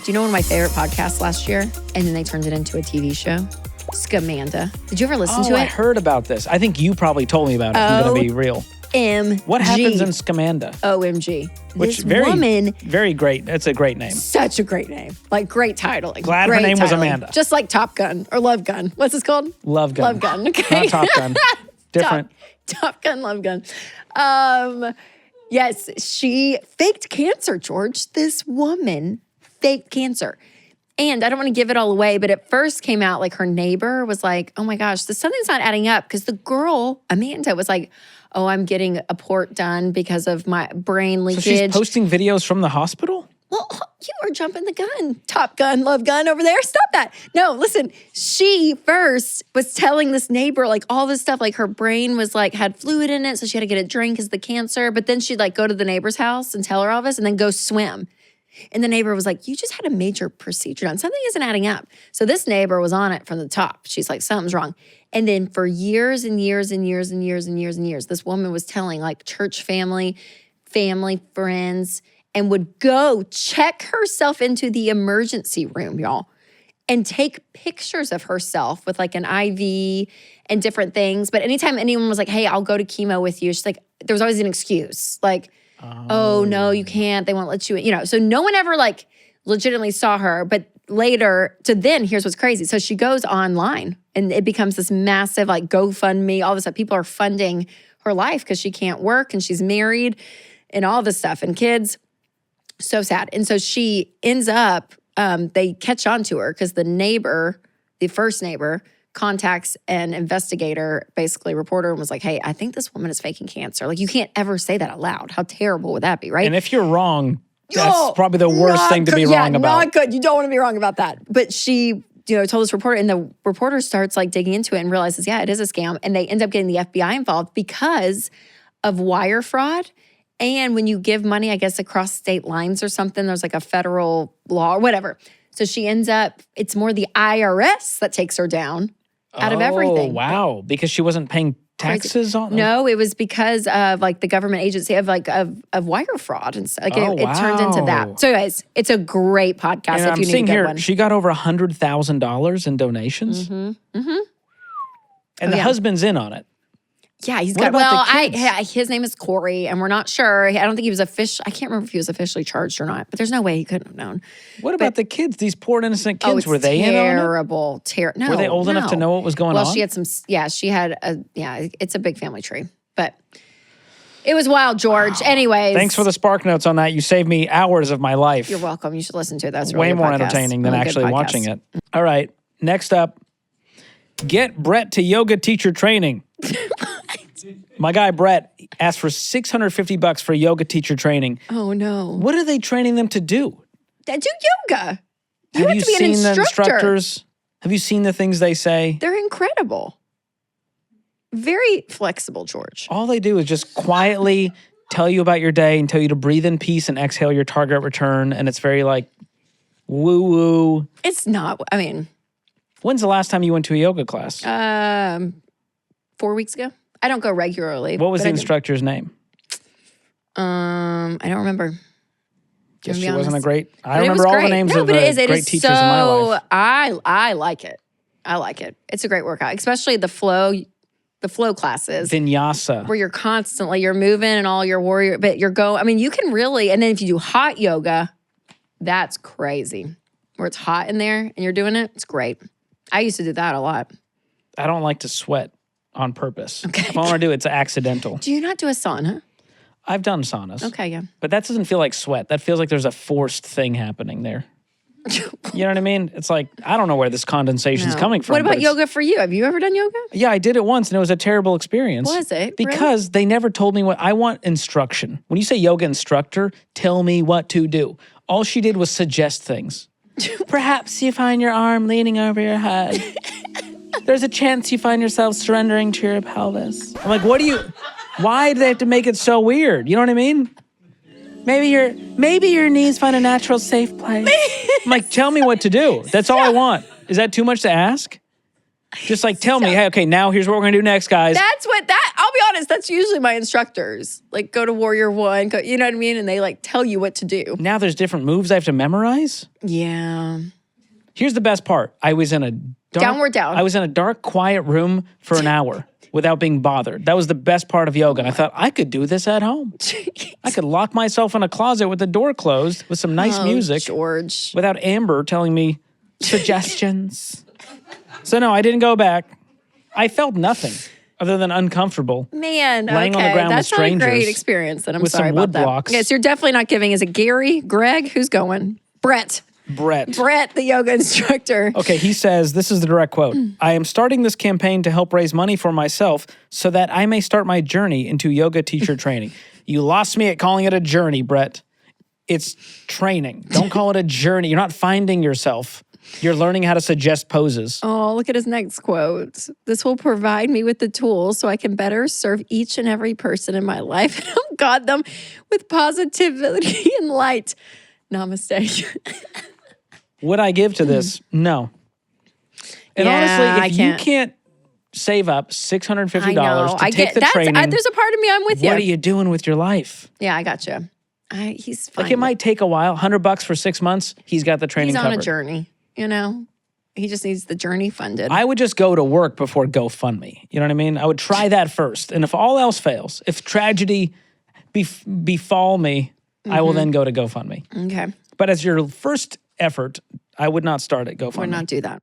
Do you know one of my favorite podcasts last year? And then they turned it into a TV show? Scamanda. Did you ever listen to it? I heard about this. I think you probably told me about it. I'm going to be real. What happens in Scamanda? OMG. Which this woman. Very great. That's a great name. Such a great name. Like, great titling. Glad her name was Amanda. Just like Top Gun or Love Gun. What's this called? Love Gun. Love Gun. Okay. Not Top Gun. Different. Top Gun, Love Gun. Yes, she faked cancer, George. This woman faked cancer. And I don't want to give it all away, but it first came out like her neighbor was like, oh my gosh, something's not adding up. Because the girl, Amanda, was like, oh, I'm getting a port done because of my brain leakage. So she's posting videos from the hospital? Well, you are jumping the gun. Top Gun, Love Gun over there. Stop that. No, listen, she first was telling this neighbor like all this stuff, like her brain was like, had fluid in it, so she had to get it drained because of the cancer. But then she'd like go to the neighbor's house and tell her all this and then go swim. And the neighbor was like, you just had a major procedure done. Something isn't adding up. So this neighbor was on it from the top. She's like, something's wrong. And then for years and years and years and years and years and years, this woman was telling like church family, friends, and would go check herself into the emergency room, y'all, and take pictures of herself with like an IV and different things. But anytime anyone was like, hey, I'll go to chemo with you, she's like, there was always an excuse. Like, oh, no, you can't. They won't let you in. You know, so no one ever like legitimately saw her. But later, then here's what's crazy. So she goes online and it becomes this massive like GoFundMe. All of a sudden, people are funding her life because she can't work and she's married and all this stuff and kids. So sad. And so she ends up, they catch on to her because the first neighbor, contacts an investigator, basically reporter, and was like, hey, I think this woman is faking cancer. Like, you can't ever say that out loud. How terrible would that be, right? And if you're wrong, that's probably the worst thing to be wrong about. Not good. You don't want to be wrong about that. But she, told this reporter, and the reporter starts like digging into it and realizes, yeah, it is a scam. And they end up getting the FBI involved because of wire fraud. And when you give money, I guess, across state lines or something, there's like a federal law or whatever. So she ends up, it's more the IRS that takes her down out of everything. Oh, wow. Because she wasn't paying taxes on them? No, it was because of like the government agency of wire fraud and stuff. Like it turned into that. So guys, it's a great podcast if you need to get one. She got over $100,000 in donations. Mm-hmm. Mm-hmm. And the husband's in on it. Yeah, he's got. Well, his name is Corey, and we're not sure. I don't think he was I can't remember if he was officially charged or not. But there's no way he couldn't have known. What about the kids? These poor innocent kids. Were they terrible? No, were they old enough to know what was going on? Well, she had some. Yeah, she had a. Yeah, it's a big family tree, but it was wild, George. Wow. Anyways, thanks for the spark notes on that. You saved me hours of my life. You're welcome. You should listen to it. That's way more entertaining than actually watching it. All right, next up, get Brett to yoga teacher training. My guy Brett asked for $650 for yoga teacher training. Oh no! What are they training them to do? They do yoga. You have to be an instructor. The instructors? Have you seen the things they say? They're incredible. Very flexible, George. All they do is just quietly tell you about your day and tell you to breathe in peace and exhale your target return. And it's very like woo-woo. It's not. I mean, when's the last time you went to a yoga class? 4 weeks ago. I don't go regularly. What was the instructor's name? I don't remember. Guess she wasn't a great. I remember all the names of the great teachers in my life. I like it. I like it. It's a great workout, especially the flow classes. Vinyasa. Where you're moving and all your warrior, but you're going. I mean, you can really. And then if you do hot yoga, that's crazy. Where it's hot in there and you're doing it, it's great. I used to do that a lot. I don't like to sweat on purpose. Okay. If I want to do it, it's accidental. Do you not do a sauna? I've done saunas. Okay, yeah. But that doesn't feel like sweat. That feels like there's a forced thing happening there. You know what I mean? It's like, I don't know where this condensation's coming from. What about yoga for you? Have you ever done yoga? Yeah, I did it once and it was a terrible experience. Was it? Because they never told me what, I want instruction. When you say yoga instructor, tell me what to do. All she did was suggest things. Perhaps you find your arm leaning over your head. There's a chance you find yourself surrendering to your pelvis. I'm like, why do they have to make it so weird? You know what I mean? Maybe your knees find a natural safe place. I'm like, tell me what to do. That's all I want. Is that too much to ask? Just like, tell me, hey, okay, now here's what we're gonna do next, guys. I'll be honest, that's usually my instructors. Like, go to Warrior One, go, you know what I mean? And they like tell you what to do. Now there's different moves I have to memorize? Yeah. Here's the best part. I was in a Downward down. I was in a dark, quiet room for an hour without being bothered. That was the best part of yoga. And I thought, I could do this at home. I could lock myself in a closet with the door closed with some nice music. George. Without Amber telling me suggestions. So no, I didn't go back. I felt nothing other than uncomfortable. Man, laying okay. on the ground with That's not a strangers great experience. Then I'm with sorry some about wood that. blocks. Yes, you're definitely not giving. Is it Gary? Greg? Who's going? Brett, the yoga instructor. Okay, he says, this is the direct quote. I am starting this campaign to help raise money for myself so that I may start my journey into yoga teacher training. You lost me at calling it a journey, Brett. It's training. Don't call it a journey. You're not finding yourself. You're learning how to suggest poses. Oh, look at his next quote. This will provide me with the tools so I can better serve each and every person in my life and help guide them with positivity and light. Namaste. Would I give to this? No. And honestly, if you can't save up $650 to take the training, there's a part of me I'm with you. What are you doing with your life? Yeah, I got you. He's fine. Like, it might take a while. $100 for 6 months. He's got the training covered. He's on a journey, you know? He just needs the journey funded. I would just go to work before GoFundMe. You know what I mean? I would try that first. And if all else fails, if tragedy befall me, I will then go to GoFundMe. Okay. But as your first effort, I would not start at GoFundMe. Would not do that.